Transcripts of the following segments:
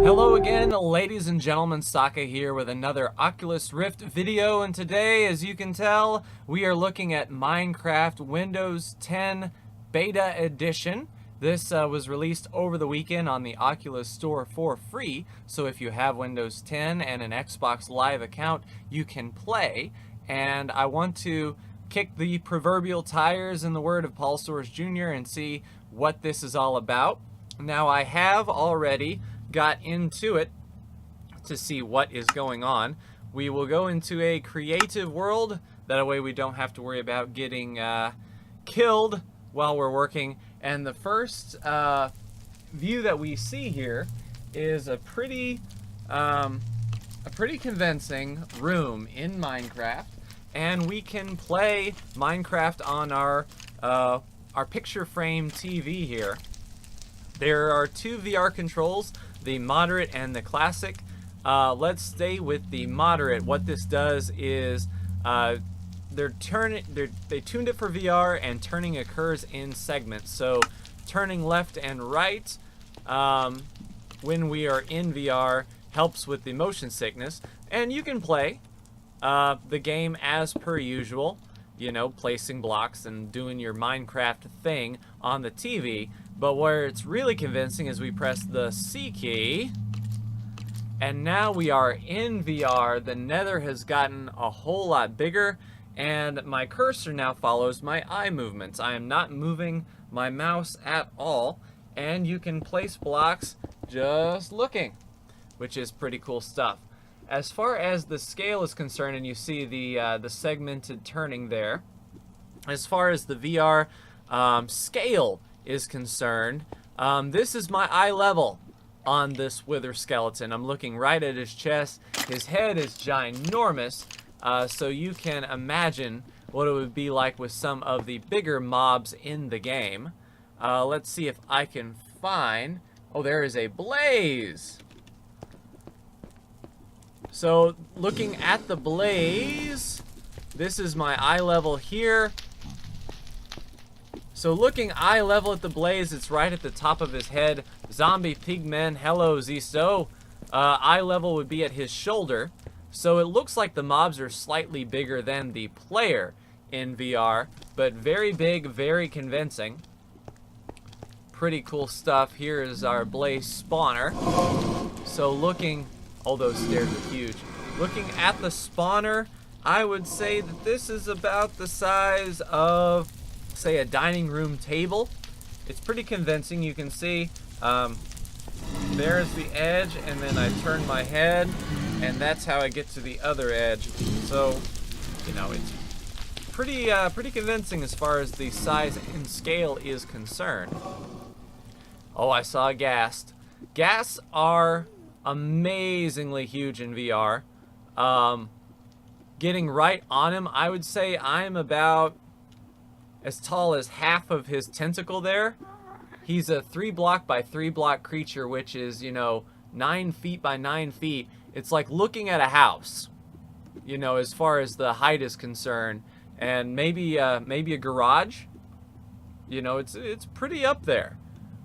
Hello again, ladies and gentlemen, Saka here with another Oculus Rift video, and today, as you can tell, we are looking at Minecraft Windows 10 Beta Edition. This was released over the weekend on the Oculus Store for free, so if you have Windows 10 and an Xbox Live account, you can play. And I want to kick the proverbial tires, in the word of Paul Soares Jr., and see what this is all about. Now, I have already got into it to see what is going on. We will go into a creative world. That way we don't have to worry about getting killed while we're working. And the first view that we see here is a pretty convincing room in Minecraft, and we can play Minecraft on our picture frame TV here. There are two VR controls, the moderate and the classic. Let's stay with the moderate. What this does is they tuned it for VR, and turning occurs in segments. So turning left and right when we are in VR helps with the motion sickness. And you can play the game as per usual, you know, placing blocks and doing your Minecraft thing on the TV. But where it's really convincing is we press the C key, and now we are in VR. The nether has gotten a whole lot bigger, and my cursor now follows my eye movements. I am not moving my mouse at all, and you can place blocks just looking, which is pretty cool stuff. As far as the scale is concerned, and you see the segmented turning there, as far as the VR scale is concerned, this is my eye level on this wither skeleton. I'm looking right at his chest. His head is ginormous, so you can imagine what it would be like with some of the bigger mobs in the game. Let's see if I can find... Oh, there is a blaze! So, looking at the blaze, this is my eye level here. So looking eye level at the blaze, it's right at the top of his head. Zombie pigmen, hello Zisto. Eye level would be at his shoulder. So it looks like the mobs are slightly bigger than the player in VR, but very big, very convincing. Pretty cool stuff. Here is our blaze spawner. So looking, oh, those stairs are huge. Looking at the spawner, I would say that this is about the size of, say, a dining room table. It's pretty convincing. You can see there's the edge, and then I turn my head, and that's how I get to the other edge. So, you know, it's pretty convincing as far as the size and scale is concerned. Oh, I saw a ghast. Ghasts are amazingly huge in VR. Getting right on him, I would say I'm about as tall as half of his tentacle there. He's a 3 block by 3 block creature, which is, you know, 9 feet by 9 feet. It's like looking at a house, you know, as far as the height is concerned. And maybe a garage. You know, it's pretty up there.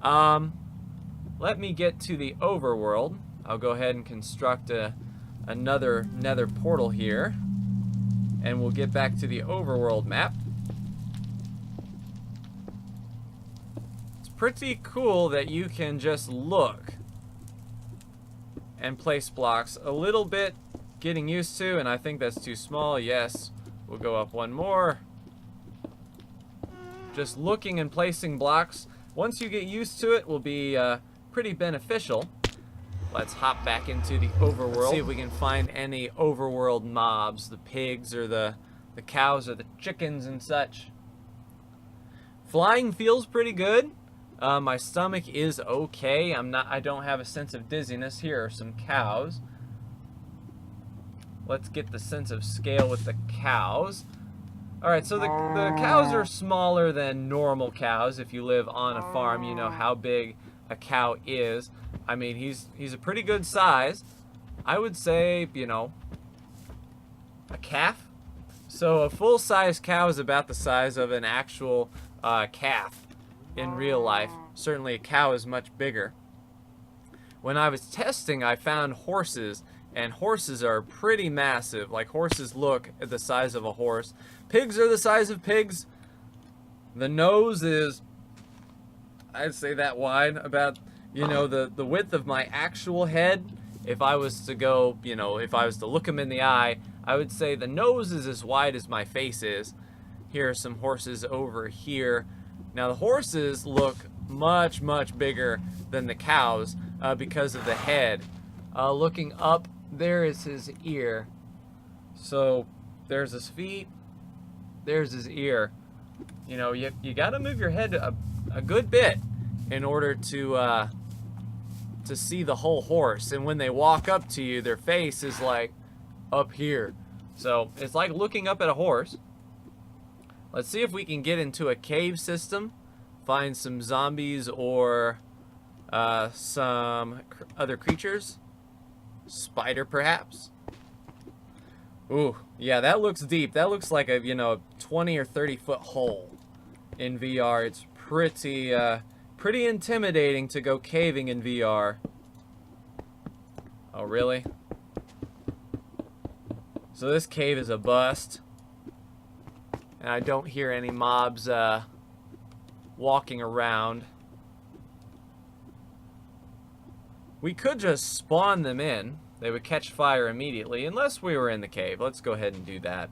Let me get to the overworld. I'll go ahead and construct another nether portal here, and we'll get back to the overworld map. Pretty cool that you can just look and place blocks. A little bit getting used to, and I think that's too small. Yes, we'll go up one more. Just looking and placing blocks, once you get used to it, will be pretty beneficial. Let's hop back into the overworld. See if we can find any overworld mobs, the pigs or the cows or the chickens and such. Flying feels pretty good. My stomach is okay. I don't have a sense of dizziness. Here are some cows. Let's get the sense of scale with the cows. Alright, so the cows are smaller than normal cows. If you live on a farm, you know how big a cow is. I mean, he's a pretty good size. I would say, you know, a calf. So a full-size cow is about the size of an actual calf in real life. Certainly a cow is much bigger. when I was testing, I found horses, and horses are pretty massive. Like, horses look at the size of a horse. Pigs are the size of pigs. The nose is, I'd say, that wide, about, you know, the width of my actual head. If I was to go, you know, if I was to look them in the eye, I would say the nose is as wide as my face is. Here are some horses over here. Now, the horses look much, much bigger than the cows because of the head. Looking up, there is his ear. So, there's his feet, there's his ear. You know, you gotta move your head a good bit in order to see the whole horse. And when they walk up to you, their face is like up here. So it's like looking up at a horse. Let's see if we can get into a cave system, find some zombies or some other creatures. Spider, perhaps. Ooh, yeah, that looks deep. That looks like a, you know, 20 or 30 foot hole in VR. It's pretty intimidating to go caving in VR. Oh, really? So this cave is a bust. And I don't hear any mobs walking around. We could just spawn them in. They would catch fire immediately, unless we were in the cave. Let's go ahead and do that,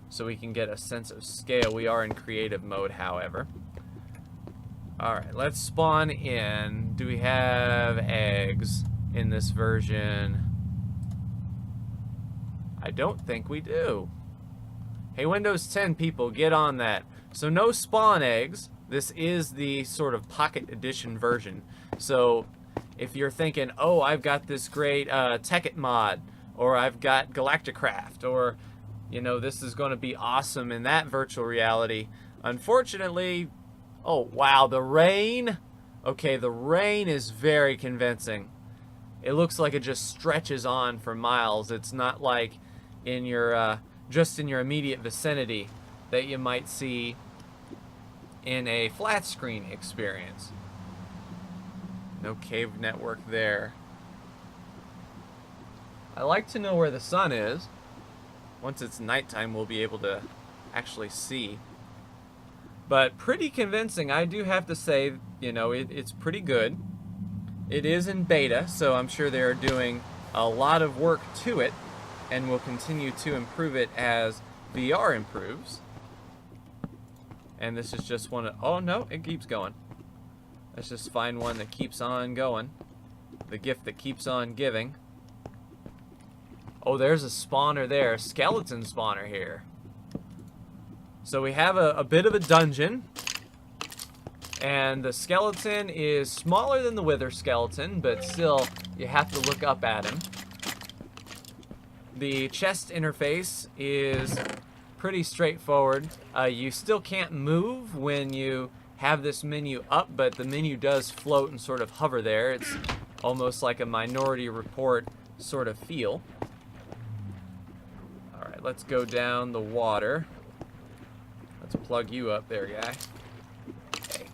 so we can get a sense of scale. We are in creative mode, however. Alright, let's spawn in. Do we have eggs in this version? I don't think we do. Hey, Windows 10 people, get on that. So no spawn eggs. This is the sort of Pocket Edition version. So if you're thinking, oh, I've got this great Tekkit mod, or I've got Galacticraft, or, you know, this is going to be awesome in that virtual reality. Unfortunately, oh, wow, the rain. Okay, the rain is very convincing. It looks like it just stretches on for miles. It's not like in your, just in your immediate vicinity that you might see in a flat screen experience. No cave network there. I like to know where the sun is. Once it's nighttime, we'll be able to actually see. But pretty convincing, I do have to say. You know, it's pretty good. It is in beta, so I'm sure they're doing a lot of work to it, and will continue to improve it as VR improves. And this is just one of, oh no, it keeps going. Let's just find one that keeps on going. The gift that keeps on giving. Oh, there's a spawner there. Skeleton spawner here. So we have a bit of a dungeon. And the skeleton is smaller than the wither skeleton, but still, you have to look up at him. The chest interface is pretty straightforward. You still can't move when you have this menu up, but the menu does float and sort of hover there. It's almost like a Minority Report sort of feel. Alright, let's go down the water. Let's plug you up there, guy. Okay.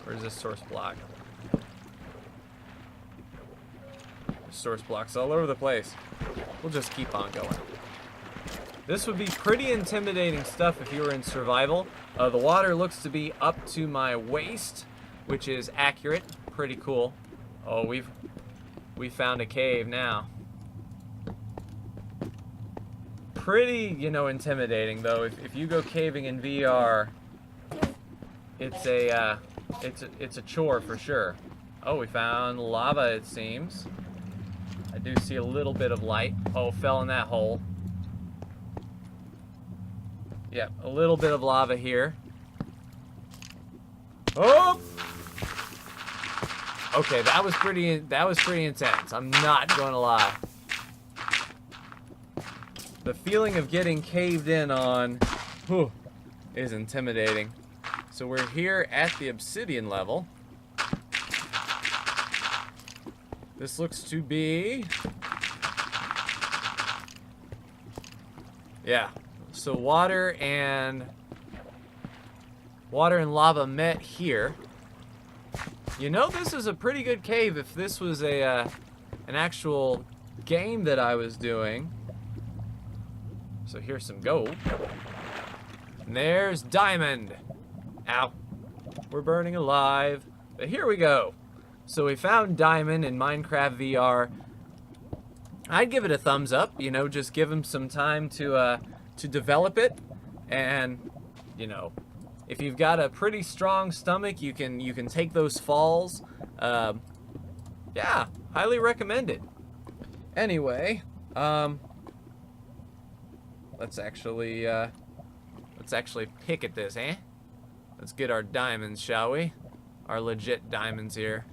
Where's this source block? Source blocks all over the place. We'll just keep on going. This would be pretty intimidating stuff if you were in survival. The water looks to be up to my waist, which is accurate. Pretty cool. Oh, we found a cave now. Pretty, you know, intimidating though. If you go caving in VR, it's a chore for sure. Oh, we found lava, it seems. I do see a little bit of light. Oh, fell in that hole. Yep, a little bit of lava here. Oh! Okay, that was pretty intense. I'm not gonna lie. The feeling of getting caved in on, whew, is intimidating. So we're here at the obsidian level. This looks to be, yeah. So water and lava met here. You know, this is a pretty good cave if this was an actual game that I was doing. So here's some gold. And there's diamond. Ow. We're burning alive. But here we go. So we found diamond in Minecraft VR. I'd give it a thumbs up, you know, just give them some time to develop it. And, you know, if you've got a pretty strong stomach, you can take those falls. Yeah, highly recommended. Anyway, let's actually pick at this, eh? Let's get our diamonds, shall we? Our legit diamonds here.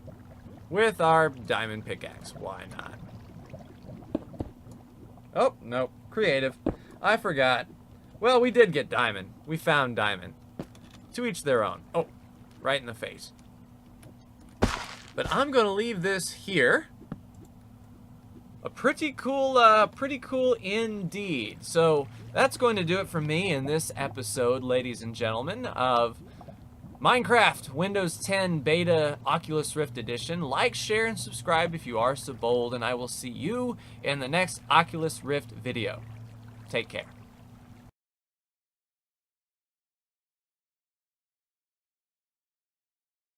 With our diamond pickaxe, why not? Oh, no, creative. I forgot. Well, we did get diamond. We found diamond. To each their own. Oh, right in the face. But I'm gonna leave this here. A pretty cool indeed. So that's going to do it for me in this episode, ladies and gentlemen, of Minecraft Windows 10 Beta Oculus Rift Edition. Like, share, and subscribe if you are so bold, and I will see you in the next Oculus Rift video. Take care.